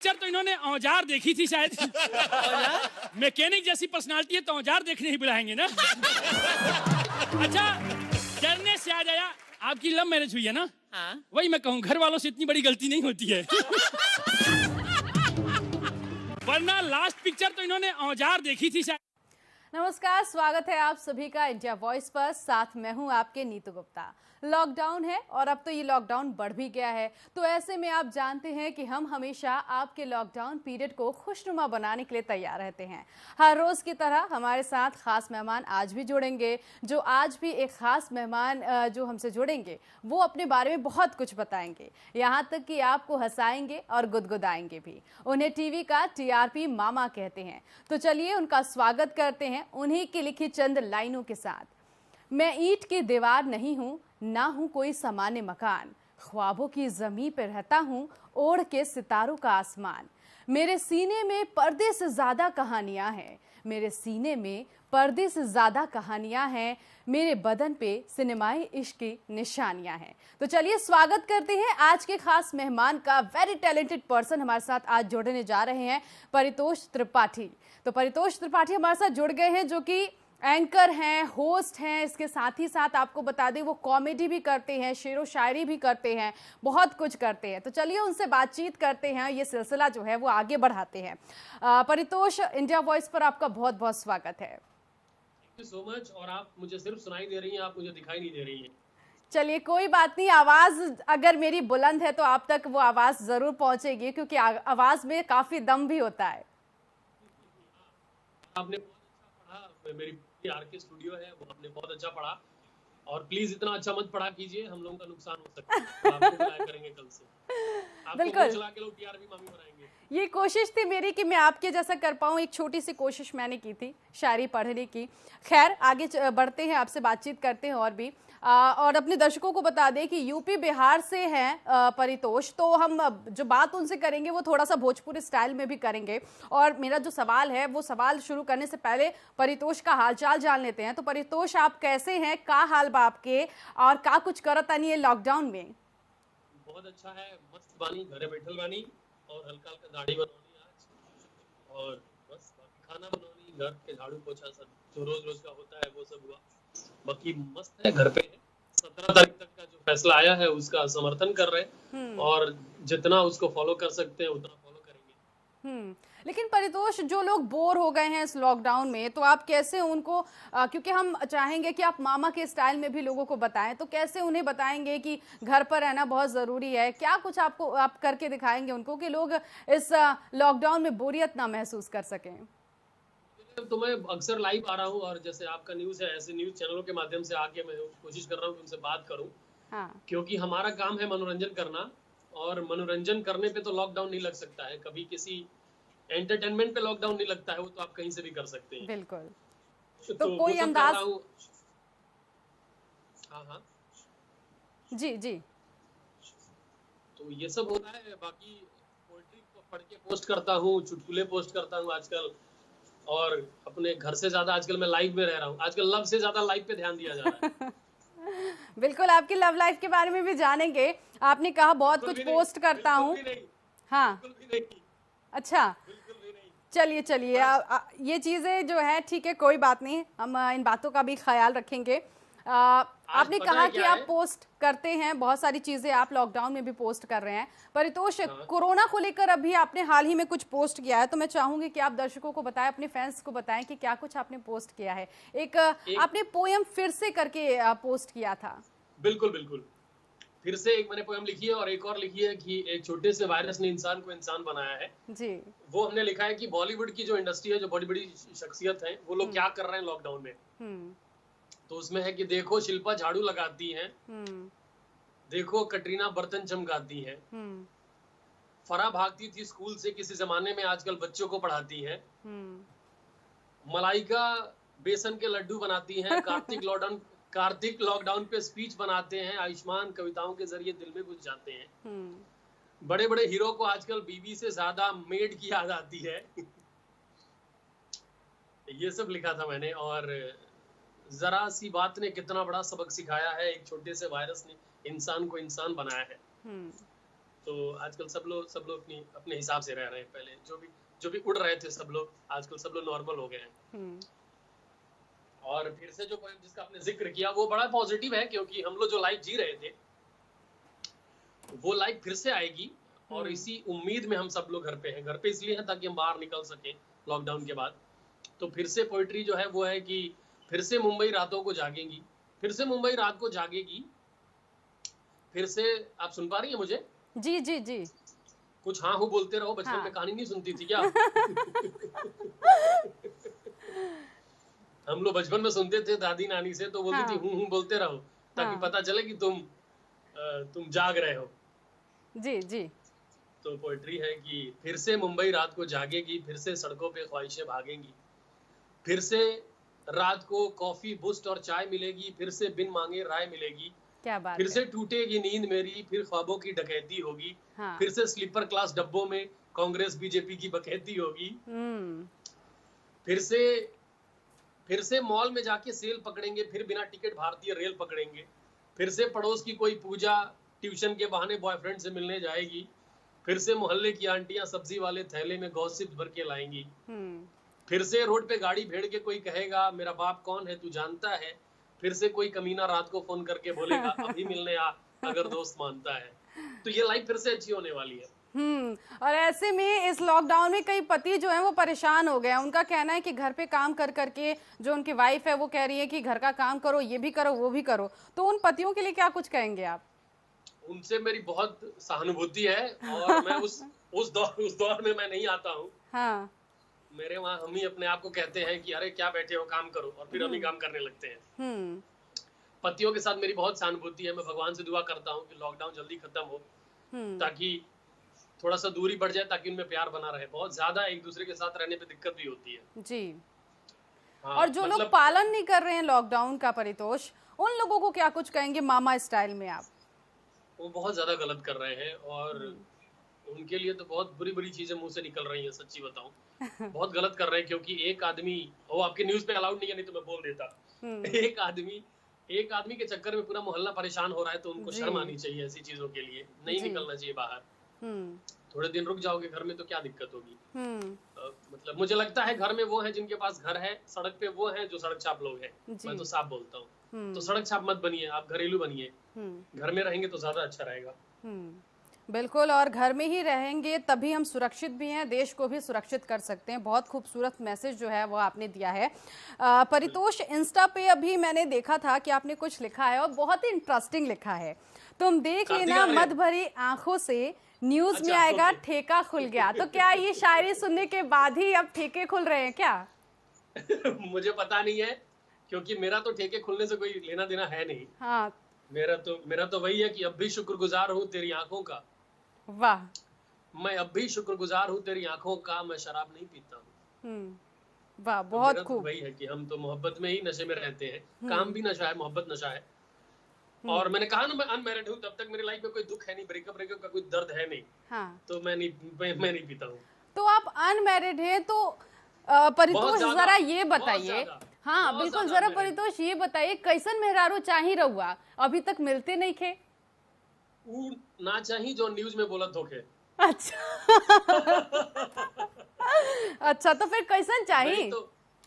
Picture तो इन्होंने औजार देखी थी शायद। मैकेनिक जैसी पर्सनालिटी है तो औजार देखने ही बुलाएंगे ना। अच्छा, डरने से आ जाया, आपकी लव मैरिज हुई है ना? हाँ। वही मैं कहूँ, घर वालों से इतनी बड़ी गलती नहीं होती है। वरना लास्ट पिक्चर तो इन्होंने औजार देखी थी शायद। नमस्कार, स्वागत है आप सभी का इंडिया वॉइस पर। साथ मैं हूं आपके नीतू गुप्ता। लॉकडाउन है और अब तो ये लॉकडाउन बढ़ भी गया है, तो ऐसे में आप जानते हैं कि हम हमेशा आपके लॉकडाउन पीरियड को खुशनुमा बनाने के लिए तैयार रहते हैं। हर रोज़ की तरह हमारे साथ खास मेहमान आज भी जुड़ेंगे। जो आज भी एक खास मेहमान जो हमसे जुड़ेंगे वो अपने बारे में बहुत कुछ बताएंगे, यहाँ तक कि आपको हंसाएंगे और गुदगुदाएंगे भी। उन्हें टीवी का टीआरपी मामा कहते हैं। तो चलिए उनका स्वागत करते हैं उन्हीं की लिखी चंद लाइनों के साथ। मैं ईंट की दीवार नहीं हूँ, ना हूँ कोई सामान्य मकान, ख्वाबों की ज़मीं पे रहता हूँ, ओढ़ के सितारों का आसमान। मेरे सीने में पर्दे से ज़्यादा कहानियाँ हैं, मेरे सीने में पर्दे से ज़्यादा कहानियाँ हैं, मेरे बदन पे सिनेमाई इश्क की निशानियाँ हैं। तो चलिए स्वागत करते हैं आज के खास मेहमान का। वेरी टैलेंटेड पर्सन हमारे साथ आज जुड़ने जा रहे हैं, परितोष त्रिपाठी। तो परितोष त्रिपाठी हमारे साथ जुड़ गए हैं, जो कि एंकर हैं, होस्ट हैं। इसके साथ ही साथ आपको बता दें वो कॉमेडी भी करते हैं, शेरो शायरी भी करते हैं, बहुत कुछ करते हैं। तो चलिए उनसे बातचीत करते हैं, ये सिलसिला जो है वो आगे बढ़ाते हैं। परितोष, इंडिया वॉइस पर आपका बहुत बहुत स्वागत है। Thank you so much. और आप मुझे सिर्फ सुनाई दे रही हैं, आप मुझे दिखाई नहीं दे रही हैं। चलिए कोई बात नहीं, आवाज़ अगर मेरी बुलंद है तो आप तक वो आवाज़ ज़रूर पहुंचेगी, क्योंकि आवाज़ में काफ़ी दम भी होता है। आपने बहुत अच्छा पढ़ा, मेरी आर के स्टूडियो है, वो आपने बहुत अच्छा पढ़ा। और प्लीज इतना अच्छा मत पढ़ा कीजिए, हम लोगों का नुकसान हो सकता है। तो आपको बुलाया करेंगे कल से, आपको बिल्कुल चला के लोग टीआरपी मामी बनाएंगे। ये कोशिश थी मेरी कि मैं आपके जैसा कर पाऊँ, एक छोटी सी कोशिश मैंने की थी शायरी पढ़ने की। खैर आगे बढ़ते हैं, आपसे बातचीत करते हैं और भी। और अपने दर्शकों को बता दें कि यूपी बिहार से हैं परितोष, तो हम जो बात उनसे करेंगे वो थोड़ा सा भोजपुरी स्टाइल में भी करेंगे। और मेरा जो सवाल है वो सवाल शुरू करने से पहले परितोष का हालचाल जान लेते हैं। तो परितोष, आप कैसे हैं, का हाल बा आपके, और का कुछ करत नहीं है लॉकडाउन में? बहुत अच्छा है, मस्त बानी, घरे बैठल बानी और हल्का हल्का दाढ़ी बनवानी आज, और बस बाकी खाना बनवानी, घर के झाड़ू पोछा सब जो रोज रोज का होता है वो सब हुआ। बाकी मस्त है, घर पे है। 17 तारीख तक का जो फैसला आया है उसका समर्थन कर रहे हैं, और जितना उसको फॉलो कर सकते हैं उतना फॉलो करेंगे। लेकिन परितोष, जो लोग बोर हो गए हैं इस लॉकडाउन में, तो आप कैसे उनको क्योंकि हम चाहेंगे कि आप मामा के स्टाइल में भी लोगों को बताएं, तो कैसे उन्हें बताएंगे कि घर पर रहना बहुत ज़रूरी है? क्या कुछ आप करके दिखाएंगे उनको कि लोग इस लॉकडाउन में बोरियत ना महसूस कर सकें? तो मैं अक्सर लाइव आ रहा हूँ, और जैसे आपका न्यूज़ है, ऐसे न्यूज़ चैनलों के माध्यम से आके मैं कोशिश कर रहा हूँ कि उनसे बात करूँ। हाँ, क्योंकि हमारा काम है मनोरंजन करना, और मनोरंजन करने पे तो लॉकडाउन नहीं लग सकता है। कभी किसी एंटरटेनमेंट पे लॉकडाउन नहीं लगता है, वो तो आप कहीं से भी कर सकते हैं। बिल्कुल। तो तो वो कोई सब कर अंदाज? रहा हूँ। हाँ हाँ, जी जी। तो ये सब होता है। बाकी पोएट्री पढ़ के पोस्ट करता हूँ, चुटकुले पोस्ट करता हूँ आजकल, और अपने घर से ज्यादा आजकल मैं लाइव में रह रहा हूँ। आजकल लव से ज्यादा लाइव पे ध्यान दिया जा रहा है। बिल्कुल, आपकी लव लाइफ के बारे में भी जानेंगे। आपने कहा बहुत बिल्कुल कुछ भी नहीं, पोस्ट करता हूँ। बिल्कुल भी नहीं, हाँ, बिल्कुल भी नहीं, अच्छा, बिल्कुल भी नहीं। चलिए चलिए, ये चीज़ें जो है ठीक है, कोई बात नहीं, हम इन बातों का भी ख्याल रखेंगे। आपने पता कहा है कि क्या आप है? पोस्ट करते हैं, बहुत सारी चीज़ें आप लॉकडाउन में भी पोस्ट कर रहे हैं। परितोष, हाँ। कोरोना को लेकर अभी आपने हाल ही में कुछ पोस्ट किया है, तो मैं चाहूंगी कि आप दर्शकों को बताएं, अपने फैंस को बताएं कि क्या कुछ आपने पोस्ट किया है। एक आपने पोयम फिर से करके पोस्ट किया था। बिल्कुल बिल्कुल, फिर से एक मैंने पोएम लिखी है, और एक और लिखी है कि एक छोटे से वायरस ने इंसान को इंसान बनाया है। जी। वो हमने लिखा है कि बॉलीवुड की जो इंडस्ट्री है, जो बड़ी बड़ी शख्सियत है, वो लोग क्या कर रहे हैं लॉकडाउन में। तो उसमें है कि देखो शिल्पा झाड़ू लगाती हैं, देखो कटरीना बर्तन चमकाती हैं, फरा भागती थी स्कूल से किसी जमाने में, आजकल बच्चों को पढ़ाती हैं, मलाइका बेसन के लड्डू बनाती हैं, कार्तिक लॉकडाउन पे स्पीच बनाते हैं, आयुष्मान कविताओं के जरिए दिल में घुस जाते हैं, बड़े बड़े हीरो को आजकल बीवी से ज्यादा मेड की याद आती है। ये सब लिखा था मैंने। और जरा सी बात ने कितना बड़ा सबक सिखाया है, एक छोटे से वायरस ने इंसान को इंसान बनाया है। तो आजकल सब लोग अपने हिसाब से रह रहे हैं। पहले जो भी उड़ रहे थे सब लोग, आजकल सब लोग नॉर्मल हो गए हैं। और फिर से जो पॉइंट जिसका आपने जिक्र किया वो बड़ा पॉजिटिव है, क्योंकि हम लोग जो लाइफ जी रहे थे वो लाइफ फिर से आएगी, और इसी उम्मीद में हम सब लोग घर पे हैं। घर पे इसलिए हैं ताकि हम बाहर निकल सकें लॉकडाउन के बाद। तो फिर से पोइट्री जो है वो है कि फिर से मुंबई रातों को जागेगी, फिर से मुंबई रात को जागेगी, फिर से। आप सुन पा रही हैं मुझे? जी जी जी। कुछ हाँ हूँ बोलते रहो। बचपन हाँ। में कहानी नहीं सुनती थी क्या? हम लोग बचपन में सुनते थे दादी नानी से, तो बोलती थी हूँ बोलते रहो, ताकि पता चले कि तुम जाग रहे हो। जी जी। तो पोएट्री है कि फिर से मुंबई रात को जागेगी, फिर से सड़कों पे ख्वाहिशें भागेंगी, फिर से रात को कॉफी बूस्ट और चाय मिलेगी, फिर से बिन मांगे राय मिलेगी, क्या बात फिर है। से टूटेगी नींद मेरी, फिर ख्वाबों की डकैती होगी, हाँ। फिर से स्लीपर क्लास डब्बों में कांग्रेस बीजेपी की बकैती होगी, फिर से मॉल में जाके सेल पकड़ेंगे, फिर बिना टिकट भारतीय रेल पकड़ेंगे, फिर से पड़ोस की कोई पूजा ट्यूशन के बहाने बॉयफ्रेंड से मिलने जाएगी, फिर से मोहल्ले की आंटियां सब्जी वाले थैले में गॉसिप भर के लाएंगी, फिर से रोड पे गाड़ी भेड़ के कोई कहेगा मेरा बाप कौन है तू जानता है, फिर से कोई कमीना रात को फोन करके बोलेगा अभी मिलने आ अगर दोस्त मानता है। तो ये लाइफ फिर से अच्छी होने वाली है। और ऐसे में इस लॉकडाउन में कई पति जो है वो परेशान हो गए हैं। उनका कहना है कि घर पे काम कर करके जो उनकी वाइफ है वो कह रही है कि घर का काम करो, ये भी करो वो भी करो, तो उन पतियों के लिए क्या कुछ कहेंगे आप? उनसे मेरी बहुत सहानुभूति है, और मैं उस दौर में मैं नहीं आता हूँ। हाँ। मेरे वहाँ हम ही अपने आप को कहते हैं कि अरे क्या बैठे हो काम करो, और फिर हम ही काम करने लगते हैं। पतियों के साथ मेरी बहुत सहानुभूति है। मैं भगवान से दुआ करता हूँ कि लॉकडाउन जल्दी खत्म हो, ताकि थोड़ा सा दूरी बढ़ जाए, ताकि उनमें प्यार बना रहे। बहुत ज्यादा एक दूसरे के साथ रहने पे दिक्कत भी होती है जी। हाँ, और जो लोग पालन नहीं कर रहे हैं लॉकडाउन का परितोष, उन लोगों को क्या कुछ कहेंगे मामा स्टाइल में आप? वो बहुत ज्यादा गलत कर रहे हैं, और उनके लिए तो बहुत बुरी बुरी चीजें मुंह से निकल रही हैं। सच्ची बताऊं बहुत गलत कर रहे हैं, क्योंकि एक आदमी, वो आपके न्यूज पे अलाउड नहीं है, नहीं तो मैं बोल देता। एक आदमी के चक्कर में पूरा मोहल्ला परेशान हो रहा है, तो उनको शर्म आनी चाहिए ऐसी चीजों के लिए। नहीं निकलना चाहिए बाहर। थोड़े दिन रुक जाओगे घर में तो क्या दिक्कत होगी। मतलब मुझे लगता है घर में वो हैं जिनके पास घर है, सड़क पे वो हैं जो सड़क छाप लोग हैं। मैं तो साफ बोलता हूँ। तो सड़क छाप मत बनिए, आप घरेलू बनिए। घर में रहेंगे तो ज्यादा अच्छा रहेगा। बिल्कुल, और घर में ही रहेंगे तभी हम सुरक्षित भी हैं, देश को भी सुरक्षित कर सकते हैं। बहुत खूबसूरत मैसेज जो है वो आपने दिया है। परितोष, इंस्टा पे अभी मैंने देखा था कि आपने कुछ लिखा है और बहुत ही इंटरेस्टिंग लिखा है। तुम देख लेना मद भरी आंखों से न्यूज में आएगा ठेका खुल गया। तो क्या ये शायरी सुनने के बाद ही अब ठेके खुल रहे हैं क्या? मुझे पता नहीं है, क्योंकि मेरा तो ठेके खुलने से कोई लेना देना है नहीं। हाँ। मेरा तो वही है कि अब भी शुक्रगुजार हूँ तेरी आंखों का। वाह। मैं अब भी शुक्रगुजार हूँ तेरी आंखों का, मैं शराब नहीं पीता हूँ। वाह, बहुत खूब। तो वही है कि हम तो मोहब्बत में ही नशे में रहते हैं। काम भी नशा है, मोहब्बत नशा है। और मैंने कहा ना मैं अनमैरिड हूँ, तब तक मेरी लाइफ में कोई दुख है नहीं, ब्रेकअप का कोई दर्द है नहीं। हाँ। तो मैं नहीं पीता हूँ। तो आप अनमैरिड हैं, तो परितोष जरा ये बताइए। हाँ बिल्कुल, जरा परितोष ये बताइए कैसन मेहरारू चाही रहुआ, अभी तक मिलते नहीं थे? ना चाही जो न्यूज में बोलत होके। अच्छा। अच्छा, तो फिर कैसन चाहिए?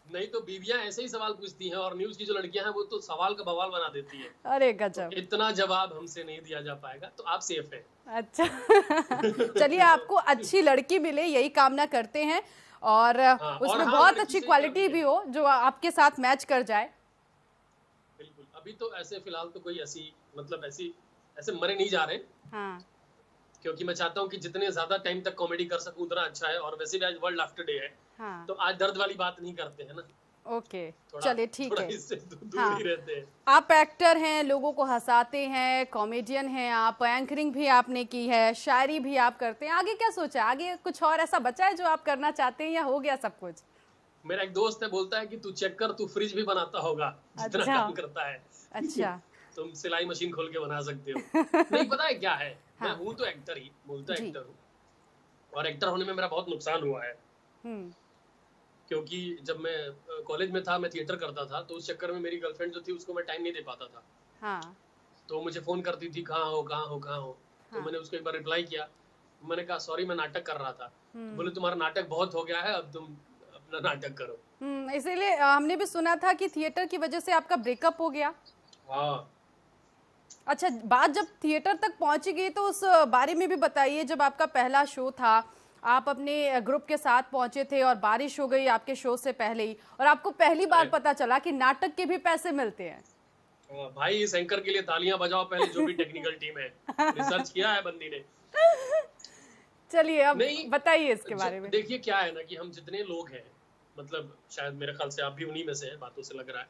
नहीं तो बीवियां ऐसे ही सवाल पूछती हैं, और न्यूज की जो लड़कियां हैं वो तो सवाल का बवाल बना देती हैं। अरे गजब। तो इतना जवाब हमसे नहीं दिया जा पाएगा, तो आप सेफ हैं। अच्छा। चलिए, आपको अच्छी लड़की मिले यही कामना करते हैं, और उसमें बहुत अच्छी क्वालिटी भी हो जो आपके साथ मैच कर जाए। बिल्कुल। अभी तो ऐसे फिलहाल तो कोई ऐसे मरे नहीं जा रहे। हाँ। क्योंकि मैं चाहता हूँ कि जितने ज्यादा टाइम तक कॉमेडी कर सकूं उतना अच्छा है, और वैसे भी आज वर्ल्ड आफ्टर डे है। हाँ। तो आज दर्द वाली बात नहीं करते हैं ना। ओके, चलिए ठीक है। इससे दूर ही रहते हैं। आप एक्टर हैं, लोगों को हंसाते हैं, कॉमेडियन हैं आप, एंकरिंग भी आपने की है, शायरी भी आप करते हैं। आगे क्या सोचा? आगे कुछ और ऐसा बचा है जो आप करना चाहते हैं, या हो गया सब कुछ? मेरा एक दोस्त है, बोलता है कि तू चेक कर, तू फ्रिज भी बनाता होगा जितना काम करता है। अच्छा। तुम सिलाई मशीन खोल के बना सकते हो। नहीं पता है क्या है। हाँ। मैं हूँ तो एक्टर ही, बोलता एक्टर हूँ, और एक्टर होने में मेरा बहुत नुकसान हुआ है। क्योंकि जब मैं कॉलेज में था, मैं थिएटर करता था, तो उस चक्कर में मेरी गर्लफ्रेंड जो थी उसको मैं टाइम नहीं दे पाता था। हाँ। तो मुझे फोन करती थी, कहाँ हो। तो मैंने उसको एक बार रिप्लाई किया, मैंने कहा सॉरी मैं नाटक कर रहा था। तो बोले तुम्हारा नाटक बहुत हो गया है, अब तुम अपना नाटक करो। इसीलिए हमने भी सुना था कि थिएटर की वजह से आपका ब्रेकअप हो गया। हाँ अच्छा, बात जब थिएटर तक पहुंची गई तो उस बारे में भी बताइए। जब आपका पहला शो था, आप अपने ग्रुप के साथ पहुंचे थे और बारिश हो गई आपके शो से पहले ही, और आपको पहली बार पता चला कि नाटक के भी पैसे मिलते हैं। भाई इस एंकर के लिए तालियां बजाओ पहले, जो भी टेक्निकल टीम है, रिसर्च किया है बंदी ने। चलिए अब नहीं, बताइए इसके बारे में। देखिए क्या है ना कि हम जितने लोग हैं, मतलब शायद मेरे ख्याल से आप भी उन्हीं में से हैं, बातों से लग रहा है।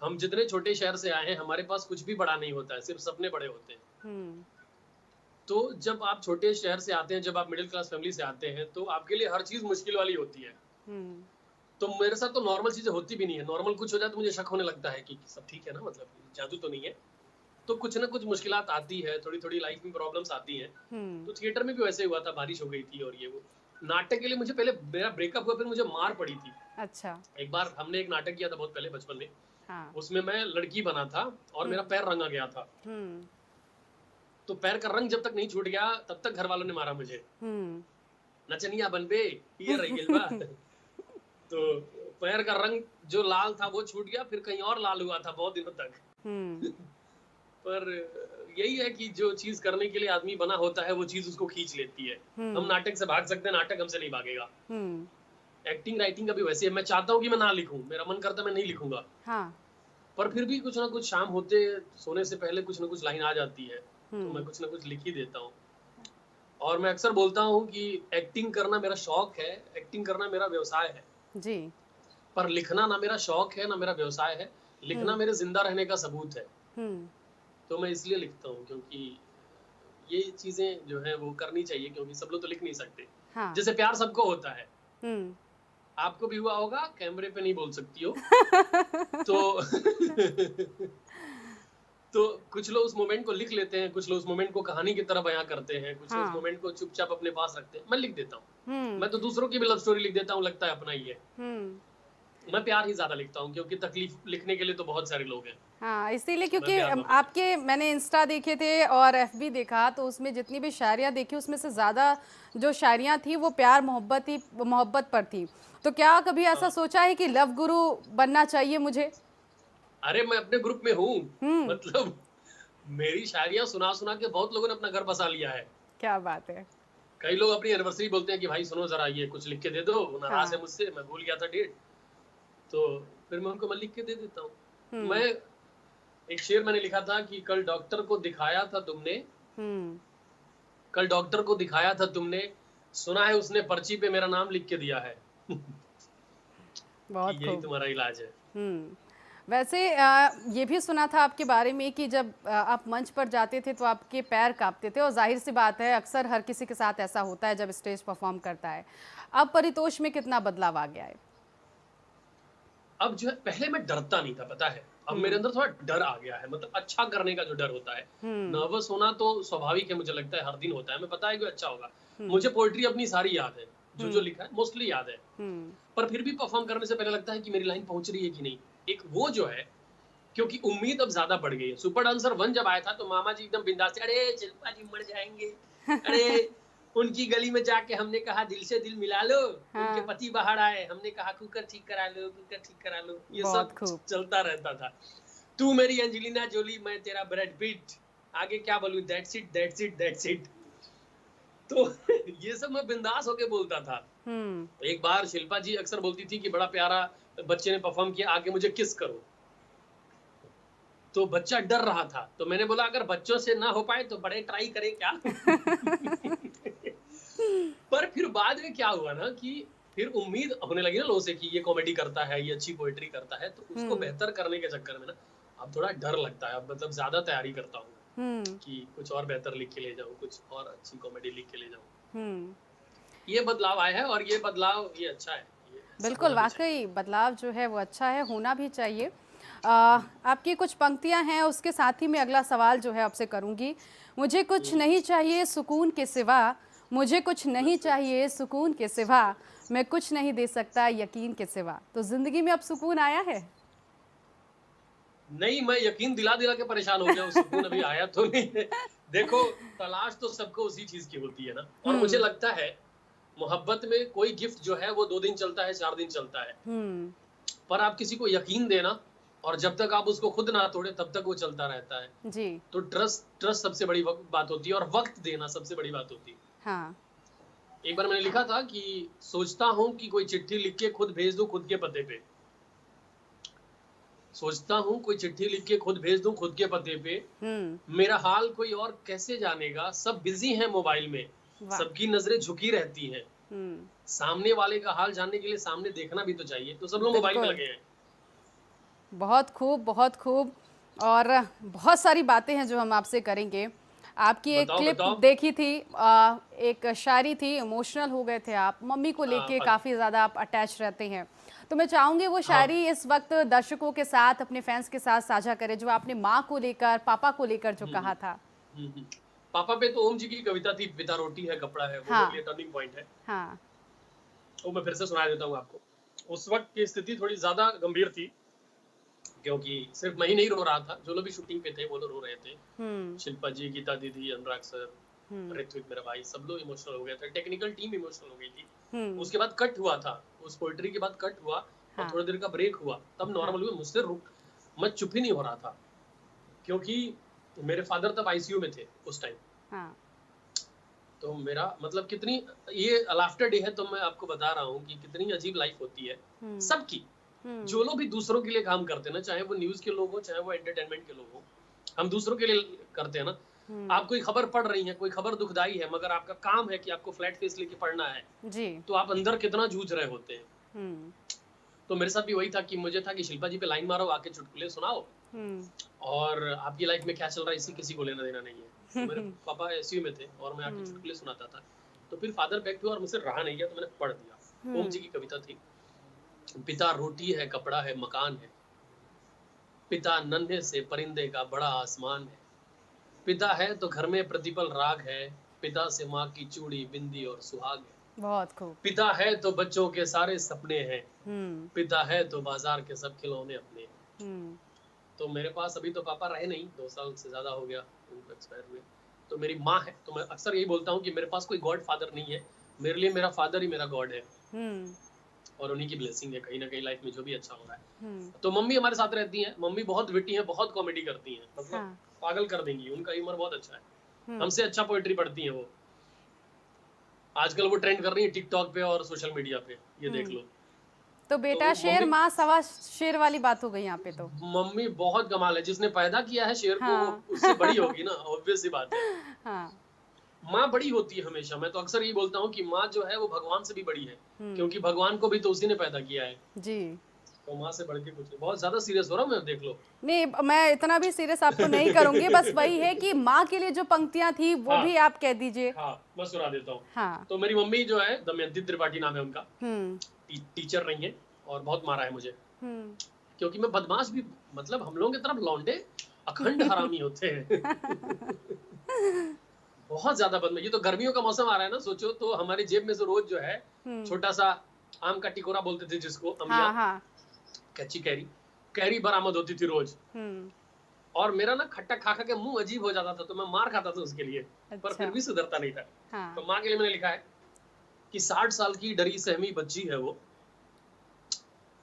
हम जितने छोटे शहर से आए हैं, हमारे पास कुछ भी बड़ा नहीं होता है, सिर्फ सपने बड़े होते हैं। तो जब आप छोटे शहर से आते हैं, जब आप मिडिल क्लास फैमिली से आते हैं, तो आपके लिए हर चीज मुश्किल वाली होती है। तो मेरे साथ तो नॉर्मल चीजें होती भी नहीं है। नॉर्मल कुछ हो जाए तो मुझे शक होने लगता है कि सब ठीक है ना, मतलब जादू तो नहीं है। तो कुछ ना कुछ मुश्किलात आती है, थोड़ी थोड़ी लाइफ में प्रॉब्लम्स आती हैं। तो थिएटर में भी वैसे हुआ था, बारिश हो गई थी और ये वो। नाटक के लिए मुझे पहले मेरा ब्रेकअप हुआ, फिर मुझे मार पड़ी थी। अच्छा। एक बार हमने एक नाटक किया था बहुत पहले बचपन में। हाँ। उसमें मैं लड़की बना था और मेरा पैर रंगा गया था। तो पैर का रंग जब तक नहीं छूट गया तब तक घर वालों ने मारा मुझे। नचनिया बन बे, ये रही गिलबा। तो पैर का रंग जो लाल था वो छूट गया, फिर कहीं और लाल हुआ था बहुत दिनों तक। पर यही है कि जो चीज करने के लिए आदमी बना होता है वो चीज उसको खींच लेती है। हम नाटक से भाग सकते हैं, नाटक हमसे नहीं भागेगा। एक्टिंग राइटिंग का भी वैसे है, मैं चाहता हूँ कि मैं ना लिखूं, मेरा मन करता है मैं नहीं लिखूंगा। हाँ। पर फिर भी कुछ ना कुछ शाम होते सोने से पहले कुछ ना कुछ लाइन आ जाती है, तो मैं कुछ ना कुछ लिख ही देता हूँ। और मैं अक्सर बोलता हूँ कि एक्टिंग करना मेरा शौक है, एक्टिंग करना मेरा व्यवसाय है जी। पर लिखना ना मेरा शौक है ना मेरा व्यवसाय है, लिखना मेरे जिंदा रहने का सबूत है। तो मैं इसलिए लिखता हूँ क्योंकि ये चीजें जो है वो करनी चाहिए, क्योंकि सब लोग तो लिख नहीं सकते। हाँ। जैसे प्यार सबको होता है, आपको भी हुआ होगा, कैमरे पे नहीं बोल सकती हो। तो तो कुछ लोग उस मोमेंट को लिख लेते हैं, कुछ लोग उस मोमेंट को कहानी की तरह बयां करते हैं, कुछ लोग उस मोमेंट को चुपचाप अपने पास रखते हैं। मैं लिख देता हूँ। मैं तो दूसरों की भी लव स्टोरी लिख देता हूँ, लगता है अपना ही है। मैं प्यार ही ज्यादा लिखता हूँ क्योंकि तकलीफ लिखने के लिए तो बहुत सारे लोग हैं। हाँ, इसीलिए क्योंकि आपके मैंने इंस्टा देखे थे और एफबी देखा, तो उसमें जितनी भी शायरियाँ देखी उसमें से ज़्यादा जो शायरियाँ थी वो प्यार मोहब्बत पर थी। तो क्या कभी ऐसा सोचा है कि लव गुरु बनना चाहिए मुझे? अरे मैं अपने ग्रुप में हूँ, मतलब मेरी शायरियाँ सुना सुना के बहुत लोगों ने अपना घर बसा लिया है। क्या बात है। कई लोग अपनी एनिवर्सरी बोलते हैं कि भाई सुनो जरा ये कुछ लिख के दे दो, नाराज है मुझसे, मैं भूल गया था डेट। तो फिर मैं उनको लिख के दे देता हूँ। मैं एक शेर मैंने लिखा था कि कल डॉक्टर को दिखाया था तुमने, कल डॉक्टर को दिखाया था तुमने, सुना है उसने पर्ची पे मेरा नाम लिख के दिया है। बहुत यही तुम्हारा इलाज है। वैसे ये भी सुना था आपके बारे में कि जब आप मंच पर जाते थे तो आपके पैर कांपते थे, और जाहिर सी बात है अक्सर हर किसी के साथ ऐसा होता है जब स्टेज परफॉर्म करता है। अब परितोष में कितना बदलाव आ गया है? अब जो है, पहले मैं डरता नहीं था, पता है, अब मेरे अंदर थोड़ा डर आ गया है। मतलब अच्छा करने का जो डर होता है, नर्वस होना तो स्वाभाविक है, मुझे लगता है हर दिन होता है, हमें पता है कि अच्छा होगा। मुझे पोएट्री अपनी सारी याद है, जो लिखा है मोस्टली याद है। पर फिर भी परफॉर्म करने से पहले लगता है कि मेरी लाइन पहुंच रही है कि नहीं। एक वो जो है, क्योंकि उम्मीद अब ज्यादा बढ़ गई है। सुपर डांसर 1 जब आया था तो मामा जी एकदम बिंदास, अरे शिल्पा जी मर जाएंगे, अरे उनकी गली में जाके हमने कहा दिल से दिल मिला लो, उनके पति बाहर आए, हमने कहा कुकर ठीक करा लो, कुकर ठीक करा लो, ये सब चलता रहता था। तू मेरी एंजेलिना जोली, मैं तेरा ब्रैड पिट, आगे क्या बोलूं, that's it that's it that's it. तो ये सब मैं बिंदास होके बोलता था। एक बार शिल्पा जी अक्सर बोलती थी कि बड़ा प्यारा बच्चे ने परफॉर्म किया, आके मुझे किस करो। तो बच्चा डर रहा था, तो मैंने बोला अगर बच्चों से ना हो पाए तो बड़े ट्राई करें क्या। पर फिर बाद में क्या हुआ ना कि फिर उम्मीद होने लगी ना लोगों से कि ये कॉमेडी करता है, ये अच्छी पोएट्री करता है, तो उसको बेहतर करने के चक्कर में ना अब थोड़ा डर लगता है। अब मतलब ज्यादा तैयारी करता हूँ कि कुछ और बेहतर लिख के ले जाऊँ, कुछ और अच्छी कॉमेडी लिख के ले जाऊँ। ये बदलाव आया है और ये बदलाव ये अच्छा है। बिल्कुल, वाकई बदलाव जो है वो अच्छा है, होना भी चाहिए। आपकी कुछ पंक्तियां हैं, उसके साथ ही मैं अगला सवाल जो है आपसे करूंगी। मुझे कुछ नहीं चाहिए सुकून के सिवा, मुझे कुछ नहीं चाहिए सुकून के सिवा, मैं कुछ नहीं दे सकता यकीन के सिवा। तो जिंदगी में अब सुकून आया है? नहीं, मैं यकीन दिला दिला के परेशान हो गया, सुकून अभी आया तो नहीं है। देखो, तलाश तो सबको उसी चीज की होती है ना, और मुझे लगता है मोहब्बत में कोई गिफ्ट जो है वो 2 दिन चलता है, 4 दिन चलता है, पर आप किसी को यकीन देना और जब तक आप उसको खुद ना तोड़े तब तक वो चलता रहता है। जी। तो ट्रस्ट सबसे बड़ी बात होती है, और वक्त देना सबसे बड़ी बात होती है। हाँ। एक बार मैंने लिखा था कि सोचता हूँ कि कोई चिट्ठी लिख के खुद भेज दूं खुद के पते पे। सोचता हूँ कोई चिट्ठी लिख के खुद भेज दूं खुद के पते पे। मेरा हाल कोई और कैसे जानेगा, सब बिजी हैं मोबाइल में, सबकी नजरें झुकी रहती हैं। सामने वाले का हाल जानने के लिए सामने देखना भी तो चाहिए, तो सब लोग मोबाइल में लगे हैं। बहुत खूब, बहुत खूब। और बहुत सारी बातें हैं जो हम आपसे करेंगे। आपकी एक क्लिप देखी थी, एक शायरी थी, इमोशनल हो गए थे आप, मम्मी को लेके काफ़ी ज़्यादा आप अटैच रहते हैं, तो मैं चाहूँगी वो शायरी इस वक्त दर्शकों के साथ, अपने फैंस के साथ साझा करें, जो आपने माँ को लेकर, पापा को लेकर जो कहा था। पापा पे तो ओम जी की कविता थी, पिता रोटी है कपड़ा है, वो मेरे लिए टर्निंग पॉइंट है। हाँ। वो मैं फिर से सुना देता हूँ आपको। उस वक्त की स्थिति थोड़ी ज्यादा गंभीर थी, क्योंकि सिर्फ मैं ही नहीं रो रहा था, जो लोग भी शूटिंग पे थे वो लोग रो रहे थे। शिल्पा जी, गीता दीदी, अनुराग सर, ऋत्विक मेरा भाई, सब लोग इमोशनल हो गए थे, टेक्निकल टीम इमोशनल हो गई थी। उसके बाद कट हुआ था, उस पोएट्री के बाद कट हुआ, और थोड़ी देर का ब्रेक हुआ, तब नॉर्मल हुआ। मुझसे मैं चुप ही नहीं हो रहा था, क्योंकि मेरे फादर तब आईसीयू में थे उस टाइम। तो मेरा मतलब कितनी, ये लाफ्टर डे है तो मैं आपको बता रहा हूँ कि कितनी अजीब लाइफ होती है सबकी। जो लोग भी दूसरों के लिए काम करते हैं ना, चाहे वो न्यूज के लोग हो, चाहे वो एंटरटेनमेंट के लोग हो, हम दूसरों के लिए करते हैं ना। आप कोई खबर पढ़ रही हैं, कोई खबर दुखदाई है, मगर आपका काम है कि आपको फ्लैट फेस लेके पढ़ना है जी, तो आप अंदर कितना जूझ रहे होते हैं। तो मेरे साथ भी वही था कि मुझे था कि शिल्पा जी पे लाइन मारो, आके चुटकुले सुनाओ, और आपकी लाइफ में क्या चल रहा है इसी किसी को लेना देना नहीं है। तो मेरे पापा आईसीयू में थे और मैं आके चुटकुले सुनाता था, तो फिर फादर बैक हुआ और मुझसे रहा नहीं गया, तो मैंने पढ़ दिया। ओम जी की कविता थी, पिता रोटी है कपड़ा है मकान है, पिता नन्हे से परिंदे का बड़ा आसमान है, पिता है तो घर में प्रतिपल राग है, पिता से माँ की चूड़ी बिंदी और सुहाग है। बहुत खूब। पिता है तो बच्चों के सारे सपने हैं, पिता है तो बाजार के सब खिलौने अपने। तो मेरे पास अभी तो पापा रहे नहीं, 2 साल से ज्यादा हो गया उनको एक्सपायर हुए, तो मेरी माँ है। तो मैं अक्सर यही बोलता हूँ कि मेरे पास कोई गॉड फादर नहीं है, मेरे लिए मेरा फादर ही मेरा गॉड है, और उन्हीं की ब्लेसिंग है कहीं ना कहीं लाइफ में जो भी अच्छा हो रहा है। तो मम्मी हमारे साथ रहती हैं, मम्मी बहुत विटी हैं, बहुत कॉमेडी करती हैं, मतलब पागल कर देंगी, उनका ह्यूमर बहुत अच्छा है, हमसे अच्छा पोएट्री पढ़ती हैं वो। आजकल वो ट्रेंड कर रही है टिकटॉक पे और सोशल मीडिया पे, ये देख लो। तो बेटा तो शेर, माँ सवा शेर वाली बात हो गई यहाँ पे। तो मम्मी बहुत कमाल है, जिसने पैदा किया है शेर को, उससे बड़ी होगी ना, ऑब्वियस सी बात है। माँ बड़ी होती है हमेशा। मैं तो अक्सर यही बोलता हूँ कि माँ जो है वो भगवान से भी बड़ी है, क्योंकि भगवान को भी तो उसी ने पैदा किया है जी। तो माँ से बढ़ के कुछ नहीं। बहुत ज्यादा सीरियस हो रहा हूँ मैं, देख लो। नहीं, मैं इतना भी सीरियस आपको नहीं करूंगी, बस वही है कि माँ के लिए जो पंक्तियां थी वो भी आप कह दीजिए। मैं सुना देता हूँ। तो मेरी मम्मी जो है, दमयंती त्रिपाठी नाम है उनका, टीचर रही है और बहुत मारा है मुझे, क्योंकि मैं बदमाश भी, मतलब हम लोगों की तरफ लौंडे अखंड हरामी होते हैं बहुत ज्यादा बदमाश। ये तो गर्मियों का मौसम आ रहा है ना, सोचो तो हमारी जेब में से रोज जो है छोटा सा आम का टिकोरा बोलते थे जिसको, अमिया, कच्ची कैरी बरामद होती थी रोज, और मेरा ना खट्टा खा के मुंह अजीब हो जाता था, तो मैं मार खाता था उसके लिए। अच्छा। पर फिर भी सुधरता नहीं था। तो माँ के लिए मैंने लिखा है कि 60 साल की डरी सहमी बच्ची है वो,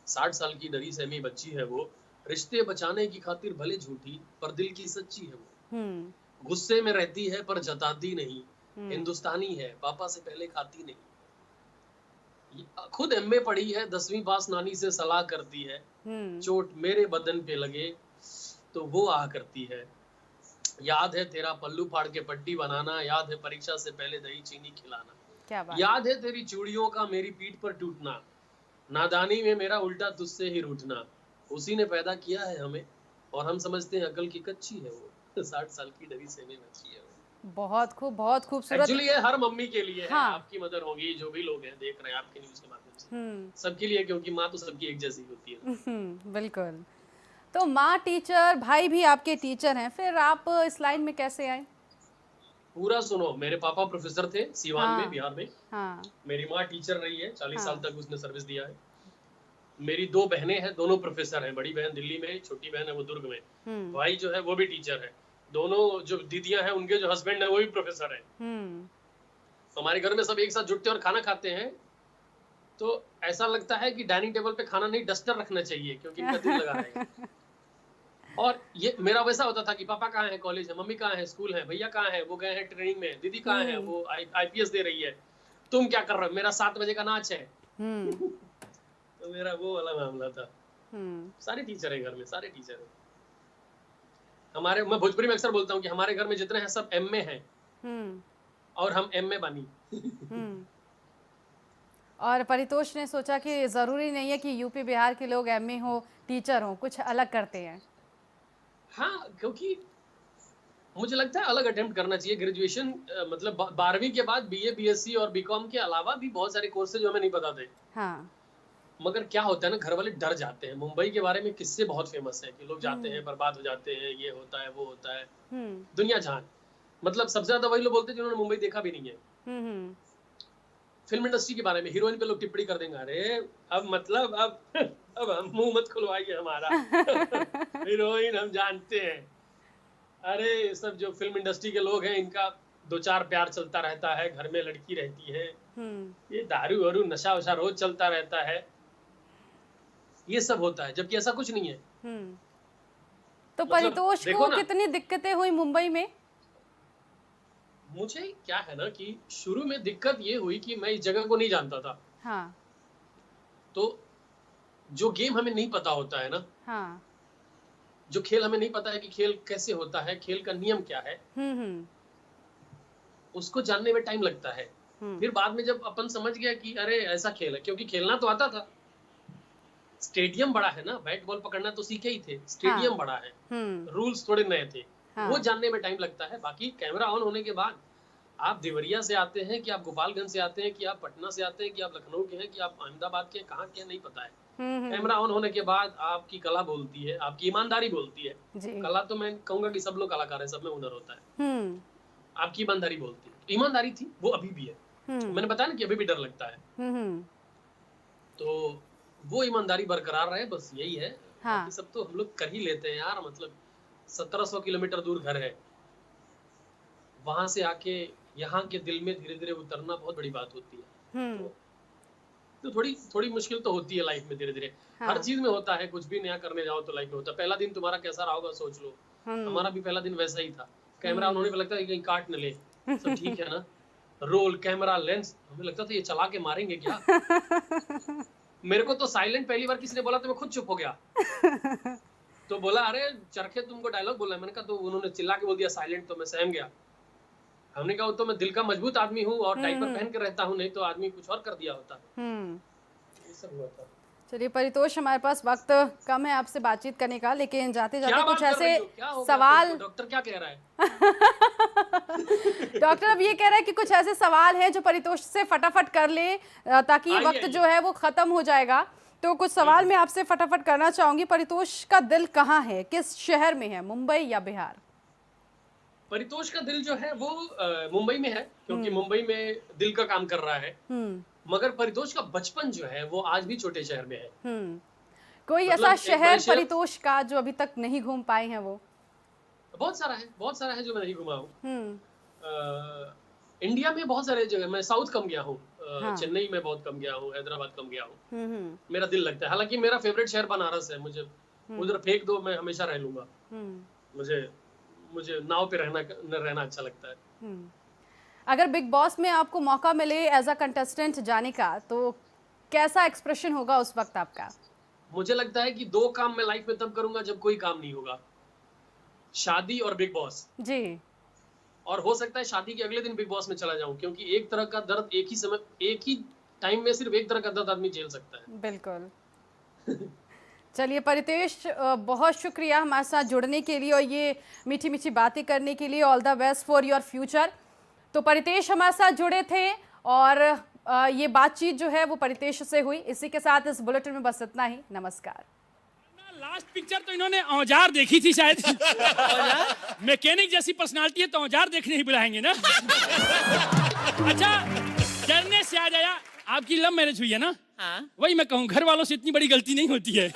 60 साल की डरी सहमी बच्ची है वो, रिश्ते बचाने की खातिर भले झूठी पर दिल की सच्ची है वो, गुस्से में रहती है पर जताती नहीं, हिंदुस्तानी है पापा से पहले खाती नहीं, खुद एमए पढ़ी है 10वीं पास नानी से सलाह करती है, चोट मेरे बदन पे लगे तो वो आह करती है, याद है तेरा पल्लू फाड़ के पट्टी बनाना, याद है परीक्षा से पहले दही चीनी खिलाना, क्या बात? याद है तेरी चूड़ियों का मेरी पीठ पर टूटना, नादानी में मेरा उल्टा तुझसे ही रूठना, उसी ने पैदा किया है हमें और हम समझते हैं अकल की कच्ची है वो, 60 साल की डरी सहमी बच्ची है वो। बहुत खूब, बहुत खूबसूरत। एक्चुअली ये हर मम्मी के लिए है, आपकी मदर होगी, जो भी लोग हैं देख रहे हैं आपके न्यूज के माध्यम से, सबके लिए, क्योंकि माँ तो सबकी एक जैसी होती है। बिल्कुल। तो माँ टीचर, भाई भी आपके टीचर हैं, फिर आप इस लाइन में कैसे आए? पूरा सुनो। मेरे पापा प्रोफेसर थे सीवान में, बिहार में। मेरी माँ टीचर रही है, 40 साल तक उसने सर्विस दिया है। मेरी 2 बहनें हैं, दोनों प्रोफेसर हैं। बड़ी बहन दिल्ली में, छोटी बहन है वो दुर्ग में। भाई जो है वो भी टीचर है। दोनों जो दीदियां हैं उनके जो हस्बैंड है वो भी प्रोफेसर है। हमारे घर में सब एक साथ जुटते और खाना खाते हैं, तो ऐसा लगता है कि डाइनिंग टेबल पे खाना नहीं, डस्टर रखना चाहिए, क्योंकि इनका दिल लगा रहेगा। और ये मेरा वैसा होता था कि पापा कहाँ है, कॉलेज है, मम्मी कहाँ है, स्कूल है, भैया कहाँ है, वो गए हैं ट्रेनिंग में, दीदी कहाँ है, वो IPS दे रही है, तुम क्या कर रहे हो, मेरा 7 बजे का नाच है। तो मेरा वो वाला मामला था। सारे टीचर है घर में, सारे टीचर है हमारे। मैं भोजपुरी में अक्सर बोलता हूँ कि हमारे घर में जितने हैं सब MA हैं और हम MA बनी। और परितोष ने सोचा कि जरूरी नहीं है कि यूपी बिहार के लोग MA हो, टीचर हो, कुछ अलग करते हैं। हाँ, क्योंकि मुझे लगता है अलग अटेम्प्ट करना चाहिए। ग्रेजुएशन मतलब 12वीं के बाद BA BSc और BCom के अलावा भी बहुत सारे कोर्सेज जो हमें नहीं पता थे। हाँ। मगर क्या होता है ना, घर वाले डर जाते हैं। मुंबई के बारे में किस्से बहुत फेमस है कि लोग जाते हैं, बर्बाद हो जाते हैं, ये होता है, वो होता है, दुनिया जहान। मतलब सबसे ज्यादा वही लोग बोलते हैं जिन्होंने मुंबई देखा भी नहीं है। फिल्म इंडस्ट्री के बारे में हीरोइन पे लोग टिप्पणी कर देंगे, अरे अब मतलब अब हम मुंह मत खुलवाइए हमारा। हीरोइन हम जानते हैं। अरे सब जो फिल्म इंडस्ट्री के लोग हैं इनका 2-4 प्यार चलता रहता है, घर में लड़की रहती है, ये दारू वारू नशा वशा रोज चलता रहता है, ये सब होता है, जबकि ऐसा कुछ नहीं है। तो परितोष को कितनी दिक्कतें हुई मुंबई में? मुझे क्या है ना कि शुरू में दिक्कत ये हुई कि मैं इस जगह को नहीं जानता था। हाँ। तो जो गेम हमें नहीं पता होता है ना, हाँ। जो खेल हमें नहीं पता है कि खेल कैसे होता है, खेल का नियम क्या है, उसको जानने में टाइम लगता है। फिर बाद में जब अपन समझ गया कि अरे ऐसा खेल है, क्योंकि खेलना तो आता था, स्टेडियम बड़ा है ना, बैट बॉल पकड़ना तो सीखे ही थे, स्टेडियम बड़ा है, रूल्स थोड़े नए थे, वो जानने में टाइम लगता है। बाकी कैमरा ऑन होने के बाद आप देवरिया से आते हैं कि आप गोपालगंज से आते हैं कि आप पटना से आते हैं कि आप लखनऊ के हैं कि आप अहमदाबाद के, कहाँ के नहीं पता है। कैमरा ऑन होने के बाद आपकी कला बोलती है, आपकी ईमानदारी बोलती है। कला तो मैं कहूंगा कि सब लोग कलाकार है, सब में हुनर होता है। आपकी ईमानदारी बोलती है, ईमानदारी थी, वो अभी भी है। मैंने बताया ना कि अभी भी डर लगता है। तो वो ईमानदारी बरकरार रहे, बस यही है। बाकी सब तो हम लोग कर ही लेते हैं यार। मतलब 1700 किलोमीटर दूर घर है, वहां से आके यहाँ के दिल में धीरे धीरे उतरना बहुत बड़ी बात होती है। तो थोड़ी मुश्किल तो होती है लाइफ में धीरे धीरे। हर चीज में होता है, कुछ भी नया करने जाओ तो लाइफ में होता है। पहला दिन तुम्हारा कैसा रहा होगा सोच लो। हमारा भी पहला दिन वैसा ही था। कैमरा उन्होंने भी लगता है कहीं काट न ले, सब ठीक है ना, रोल कैमरा लेंस, हमें लगता था ये चला के मारेंगे क्या। मेरे को तो साइलेंट पहली बार किसी ने बोला तो मैं खुद चुप हो गया। तो बोला अरे चरखे तुमको डायलॉग बोला है। मैंने कहा, तो उन्होंने चिल्ला के बोल दिया साइलेंट, तो मैं सहम गया। हमने कहा तो मैं दिल का मजबूत आदमी हूँ और डायपर पहन के रहता हूँ, नहीं तो आदमी कुछ और कर दिया होता। ये सब हुआ था। चलिए परितोष, हमारे पास वक्त कम है आपसे बातचीत करने का, लेकिन जाते जाते कुछ ऐसे सवाल। डॉक्टर क्या कह रहा है? डॉक्टर अब ये कह रहा है कि कुछ ऐसे सवाल हैं जो परितोष से फटाफट कर ले, ताकि वक्त जो है वो खत्म हो जाएगा। तो कुछ सवाल मैं आपसे फटाफट करना चाहूंगी। परितोष का दिल कहाँ है, किस शहर में है, मुंबई या बिहार? परितोष का दिल जो है वो मुंबई में है, क्योंकि मुंबई में दिल का काम कर रहा है। मगर परितोष का बचपन जो है वो आज भी छोटे शहर में है। कोई मतलब ऐसा शहर परितोष का जो अभी तक नहीं घूम पाए हैं? वो बहुत सारा है जो मैं नहीं घुमा हूँ। इंडिया में बहुत सारे जगह, मैं साउथ कम गया हूँ। चेन्नई में बहुत कम गया हूँ, हैदराबाद कम गया हूँ। मेरा दिल लगता है, हालांकि मेरा फेवरेट शहर बनारस है। मुझे उधर फेंक दो, मैं हमेशा रह लूंगा। मुझे नाव पे रहना अच्छा लगता है। अगर बिग बॉस में आपको मौका मिले एज अ कंटेस्टेंट जाने का, तो कैसा एक्सप्रेशन होगा उस वक्त आपका? मुझे लगता है कि 2 काम मैं लाइफ में तब करूंगा जब कोई काम नहीं होगा, शादी और बिग बॉस जी। और हो सकता है शादी के अगले दिन बिग बॉस में चला जाऊं, क्योंकि एक तरह का दर्द एक ही टाइम में सिर्फ एक तरह का दर्द आदमी झेल सकता है। बिल्कुल। चलिए परितोष, बहुत शुक्रिया हमारे साथ जुड़ने के लिए और ये मीठी मीठी बातें करने के लिए। All the best for your future. तो परितोष हमारे साथ जुड़े थे और ये बातचीत जो है वो परितोष से हुई। इसी के साथ इस बुलेटिन में बस इतना ही। नमस्कार। लास्ट पिक्चर तो इन्होंने औजार देखी थी शायद। मैकेनिक जैसी पर्सनालिटी है तो औजार देखने ही बुलाएंगे ना। अच्छा, डरने से आ जाया, आपकी लव मैरिज हुई है ना? हाँ। वही मैं कहूँ, घर वालों से इतनी बड़ी गलती नहीं होती है।